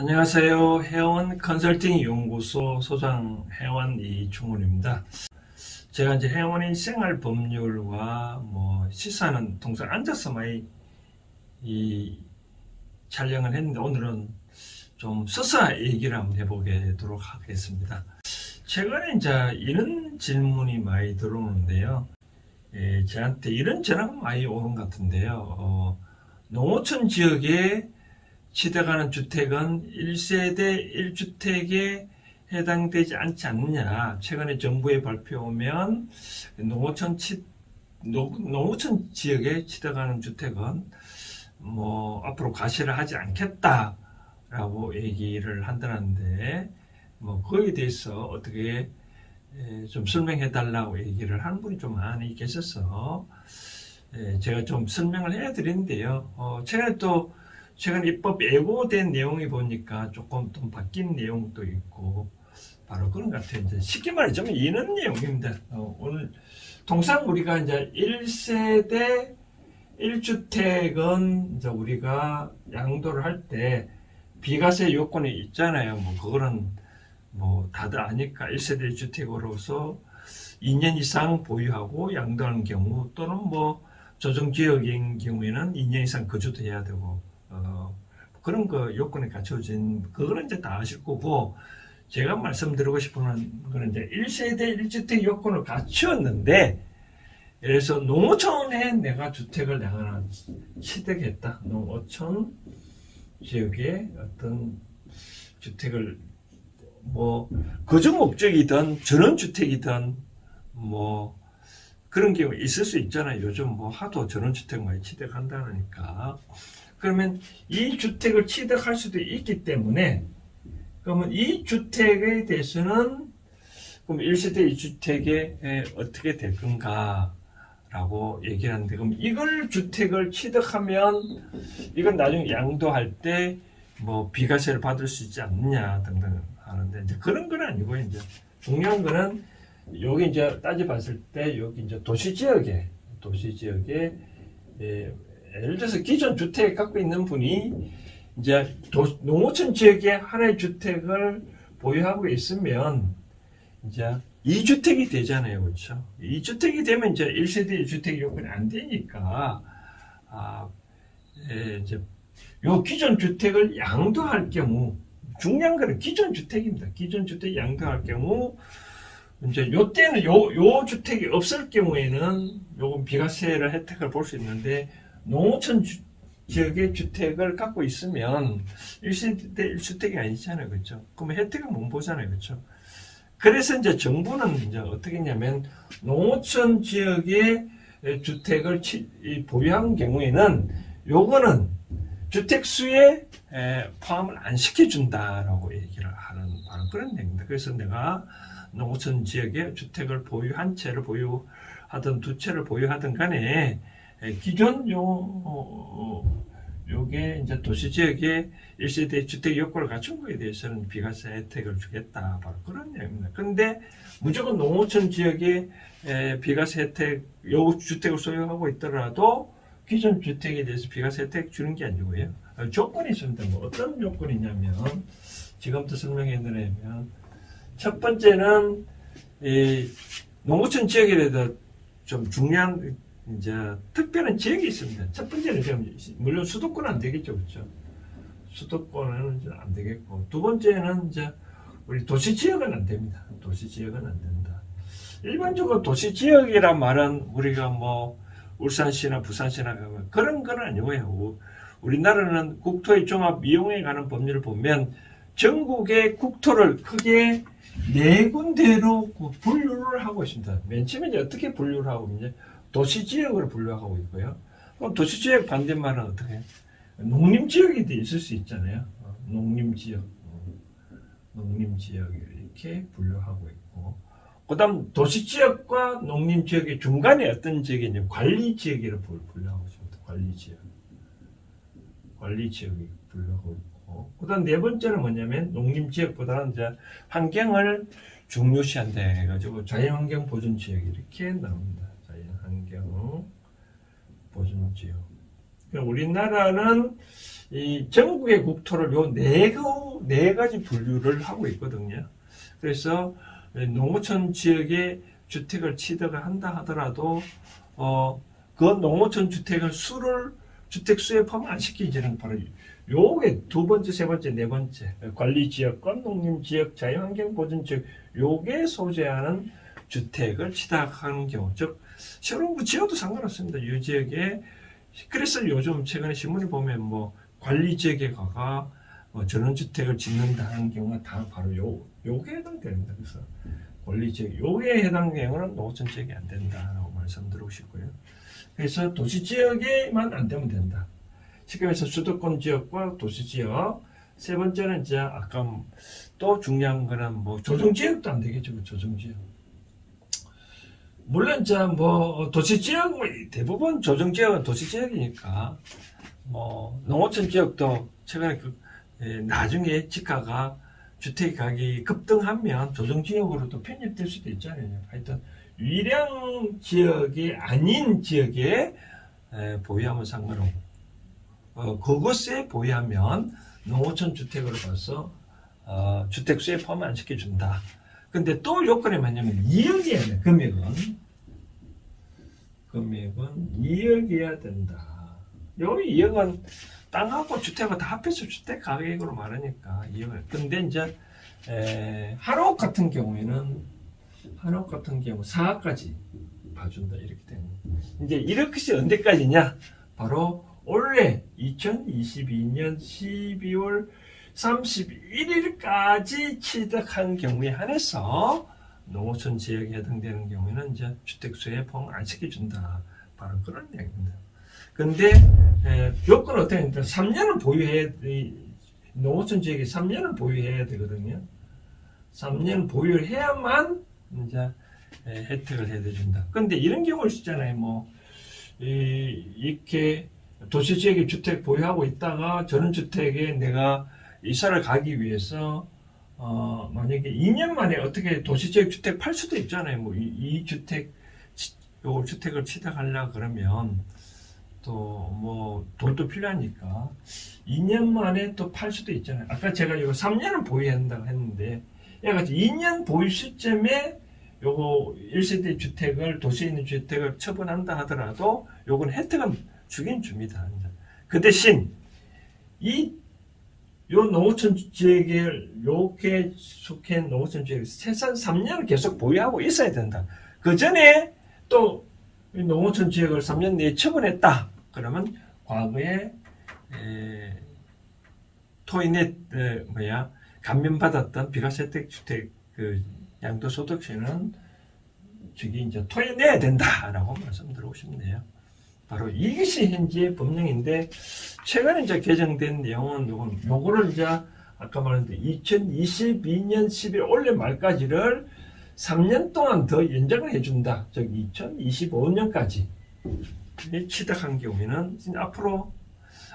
안녕하세요. 회원 컨설팅 연구소 소장 회원 이충훈입니다. 제가 이제 회원인 생활 법률과 시사는 통상 앉아서 많이 촬영을 했는데 오늘은 좀 서서 얘기를 한번 해보도록 하겠습니다. 최근에 이제 이런 질문이 많이 들어오는데요. 저한테 이런 전화가 많이 오는 것 같은데요. 농어촌 지역에 취득하는 주택은 1세대 1주택에 해당되지 않지 않느냐. 최근에 정부의 발표오면 농어촌 지역에 취득하는 주택은 앞으로 과세를 하지 않겠다라고 얘기를 한다는데 거기에 대해서 어떻게 좀 설명해 달라고 얘기를 하는 분이 좀 많이 계셔서 제가 좀 설명을 해 드리는데요. 최근 입법 예고된 내용이 보니까 조금 좀 바뀐 내용도 있고 바로 그런 것 같아요. 이제 쉽게 말하자면 이런 내용입니다. 오늘 통상 우리가 이제 1세대 1주택은 이제 우리가 양도를 할 때 비과세 요건이 있잖아요. 그거는 다들 아니까 1세대 1주택으로서 2년 이상 보유하고 양도하는 경우 또는 조정지역인 경우에는 2년 이상 거주도 해야 되고 그런 거 요건에 갖춰진 그거는 이제 다 아실 거고, 제가 말씀드리고 싶은 거는 이제 1세대 1주택 요건을 갖추었는데, 그래서 농어촌에 내가 주택을 하나 취득했다. 농어촌 지역에 어떤 주택을 거주 목적이든 전원주택이든 그런 경우 있을 수 있잖아요. 요즘 하도 전원주택 많이 취득한다니까. 그러면 이 주택을 취득할 수도 있기 때문에, 그러면 이 주택에 대해서는 그럼 1세대 2주택에 어떻게 될 건가 라고 얘기를 하는데, 그럼 이걸 주택을 취득하면 이건 나중에 양도할 때 비과세를 받을 수 있지 않느냐 등등 하는데, 이제 그런 건 아니고, 이제 중요한 거는 여기 이제 따져봤을 때 여기 이제 도시지역에 예를 들어서 기존 주택 갖고 있는 분이 이제 농어촌 지역에 하나의 주택을 보유하고 있으면 이제 2주택이 되잖아요. 그렇죠? 2주택이 되면 이제 1세대 1주택 요건이 안 되니까, 이제 요 기존 주택을 양도할 경우, 중요한 거는 기존 주택입니다. 기존 주택 양도할 경우, 이제 요 때는 요 주택이 없을 경우에는 요건 비과세를 혜택을 볼 수 있는데, 농어촌 지역의 주택을 갖고 있으면 1세대 1주택이 아니잖아요. 그렇죠? 그러면 혜택을 못 보잖아요. 그렇죠? 그래서 이제 정부는 이제 어떻게 했냐면, 농어촌 지역의 주택을 보유한 경우에는 요거는 주택수에 포함을 안 시켜준다라고 얘기를 하는 바로 그런 내용입니다. 그래서 내가 농어촌 지역에 주택을 보유한 채를 보유하든 두 채를 보유하든 간에 기존 요게 이제 도시지역에 1세대 주택 요건을 갖춘 거에 대해서는 비과세 혜택을 주겠다. 바로 그런 내용입니다. 그런데 무조건 농어촌 지역에 비과세 혜택, 요 주택을 소유하고 있더라도 기존 주택에 대해서 비과세 혜택 주는 게 아니고요. 조건이 있습니다. 어떤 조건이 있냐면, 지금부터 설명해 드리면, 첫 번째는 농어촌 지역이라도 좀 중요한 이제 특별한 지역이 있습니다. 첫 번째는 물론 수도권은 안 되겠죠. 그렇죠? 수도권은 이제 안 되겠고, 두 번째는 이제 우리 도시 지역은 안 됩니다. 도시 지역은 안 된다. 일반적으로 도시 지역이란 말은 우리가 울산시나 부산시나 그런 건 아니고요. 우리나라는 국토의 종합 이용에 관한 법률을 보면 전국의 국토를 크게 네 군데로 분류를 하고 있습니다. 맨 처음에 이제 어떻게 분류를 하고 이제 도시지역으로 분류하고 있고요. 그럼 도시지역 반대말은 어떻게 해요? 농림지역이 있을 수 있잖아요. 농림지역 이렇게 분류하고 있고, 그 다음 도시지역과 농림지역의 중간에 어떤 지역이 있냐면 관리지역이라고 분류하고 있습니다. 관리지역이 분류하고 있고, 그 다음 네 번째는 뭐냐면 농림지역보다는 이제 환경을 중요시한다 해가지고 자연환경 보존지역 이렇게 나옵니다. 자연환경 보존지역. 우리나라는 이 전국의 국토를 요 네 가지 분류를 하고 있거든요. 그래서 농어촌 지역에 주택을 취득을 한다 하더라도 그 농어촌 주택을 주택수에 포함 안 시키지는 바로 요게 두 번째, 세 번째, 네 번째 관리지역권, 농림지역, 자연환경보전지역 요게 소재하는 주택을 취득하는 경우, 즉 새로운 지어도 상관없습니다. 이 지역에. 그래서 요즘 최근에 신문에 보면 뭐 관리지역에 가가 전원주택을 짓는다는 경우가 다 바로 요게 해당됩니다. 그래서 관리지역 요게 해당되는 경우는 농어촌 지역이 안 된다라고 말씀드리고 싶고요. 그래서 도시지역에만 안 되면 된다. 쉽게 말해서 수도권 지역과 도시지역. 세 번째는 이제 아까 또 중요한 거는 뭐 조정지역도 안 되겠죠. 조정지역. 물론 이제 뭐 도시지역 대부분 조정지역은 도시지역이니까 뭐 농어촌 지역도 최근에 나중에 지가가 주택 가격이 급등하면 조정지역으로도 편입될 수도 있잖아요. 하여튼 위량 지역이 아닌 지역에 보유하면 상관없고 그것에 보유하면 농어촌 주택으로 봐서 주택수에 포함 안 시켜준다. 근데 또 요건이 뭐냐면 2억이어야 돼. 금액은 2억이어야 된다. 여기 2억은 땅하고 주택하고 다 합해서 주택 가격으로 말하니까 2억을. 근데 이제 한옥 같은 경우 4억까지 봐준다. 이렇게 되는. 이제 이렇게 언제까지냐? 바로 올해 2022년 12월 31일까지 취득한 경우에 한해서 농어촌 지역에 해당되는 경우에는 이제 주택수에 포함 안 시켜준다. 바로 그런 얘기입니다. 근데 요건은 어떻게 됩니까? 3년은 보유해야 농어촌 지역에 3년을 보유해야 되거든요. 3년 보유를 해야만 이제 혜택을 해준다. 근데 이런 경우를 있잖아요. 뭐 이렇게 도시지역에 주택 보유하고 있다가 전원주택에 내가 이사를 가기 위해서 만약에 2년 만에 어떻게 도시지역 주택 팔 수도 있잖아요. 뭐 이 주택 요 주택을 취득하려고 그러면 또 뭐 돈도 필요하니까 2년 만에 또 팔 수도 있잖아요. 아까 제가 이거 3년을 보유해야 한다고 했는데 얘가 2년 보유 시점에 요거 1세대 주택을 도시에 있는 주택을 처분한다 하더라도 요건 혜택은 주긴 줍니다. 그 대신 요 농어촌 지역에 요게 속한 농어촌 지역에 최소한 3년을 계속 보유하고 있어야 된다. 그 전에 또 농어촌 지역을 3년 내에 처분했다. 그러면 과거에 토인에 감면받았던 비과세 혜택 주택 그 양도소득세는 저기 이제 토해내야 된다라고 말씀드리고 싶네요. 바로 이것이 현재 법령인데 최근에 이제 개정된 내용은 요거를 이제 아까 말했는데 2022년 11월 올해 말까지를 3년 동안 더 연장을 해준다. 즉 2025년까지 취득한 경우에는 앞으로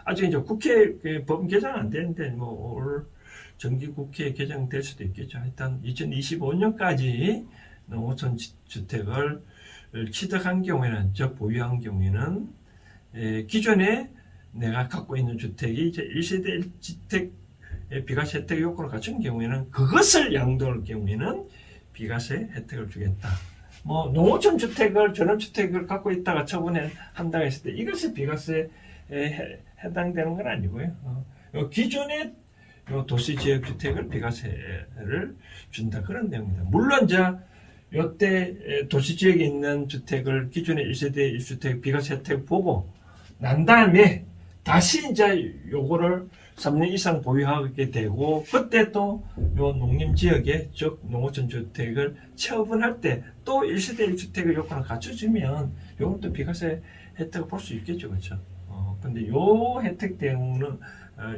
아직 이제 국회 법 개정 안 되는데 뭐 올 정기국회 개정될 수도 있겠죠. 일단 2025년까지 농어촌 주택을 취득한 경우에는, 즉 보유한 경우에는 기존에 내가 갖고 있는 주택이 이제 1세대 1주택 비과세 혜택 요건을 갖춘 경우에는 그것을 양도할 경우에는 비과세 혜택을 주겠다. 뭐 농어촌 주택을 전원주택을 갖고 있다가 처분을 한다고 했을 때 이것이 비과세에 해당되는 건 아니고요. 기존의 도시지역 주택을 비과세를 준다, 그런 내용입니다. 물론 이제 이때 도시지역에 있는 주택을 기존의 1세대 1주택 비과세 혜택 보고 난 다음에 다시 이제 요거를 3년 이상 보유하게 되고 그때 또 요 농림지역에 즉 농어촌 주택을 처분할 때 또 1세대 1주택의 요건을 갖춰주면 요건 또 비과세 혜택을 볼 수 있겠죠. 그렇죠? 근데 요 혜택 대응은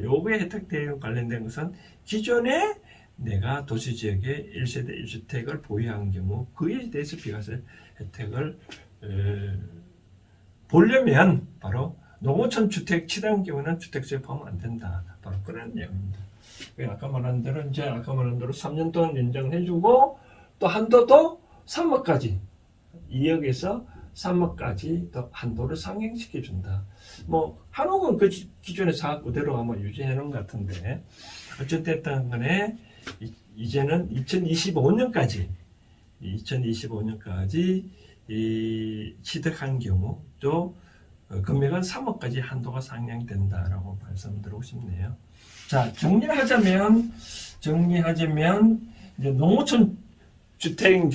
요거에 혜택 대응 관련된 것은 기존에 내가 도시지역에 1세대 1주택을 보유한 경우 그에 대해서 비과세 혜택을 보려면 바로 농어촌 주택 취득한 경우는 주택세에 포함 안 된다. 바로 그런 내용입니다. 아까 말한 대로 3년 동안 연장을 해주고 또 한도도 3억까지 2억에서 3억까지 더 한도를 상향시켜 준다. 뭐 한옥은 그 기존의 사업 그대로 아마 유지해 놓은 것 같은데 어쨌든 간에 이제는 2025년까지 이 취득한 경우 또 금액은 3억까지 한도가 상향된다라고 말씀드리고 싶네요. 자, 정리하자면 이제 농어촌 주택인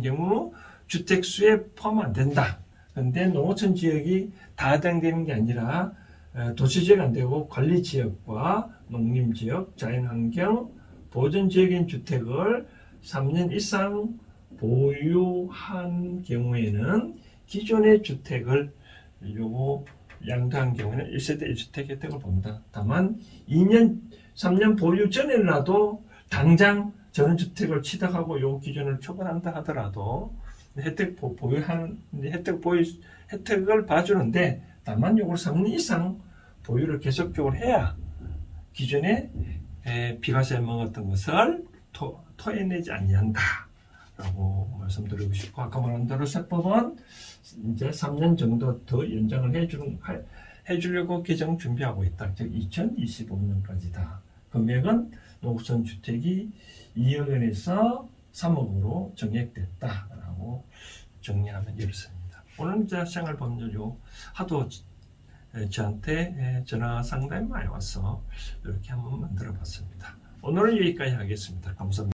경우 주택수에 포함 안 된다. 근데 농어촌 지역이 다 해당되는 게 아니라 도시지역 안 되고 관리지역과 농림지역, 자연환경, 보존지역인 주택을 3년 이상 보유한 경우에는 기존의 주택을 양도한 경우에는 1세대 1주택 혜택을 본다. 다만 3년 보유 전에라도 당장 전원주택을 취득하고 요 기준을 초과한다 하더라도 혜택을 봐주는데 다만 요걸 3년 이상 보유를 계속적으로 해야 기존에 비과세 먹었던 것을 토해내지 아니한다 라고 말씀드리고 싶고, 아까 말한 대로 세법은 이제 3년 정도 더 연장을 해주려고 개정 준비하고 있다. 즉 2025년까지다. 금액은 농어촌 주택이 2억 원에서 3억으로 정액됐다라고 정리하면 이렇습니다. 오늘 이제 생활법률요 하도 저한테 전화 상담이 많이 와서 이렇게 한번 만들어 봤습니다. 오늘은 여기까지 하겠습니다. 감사합니다.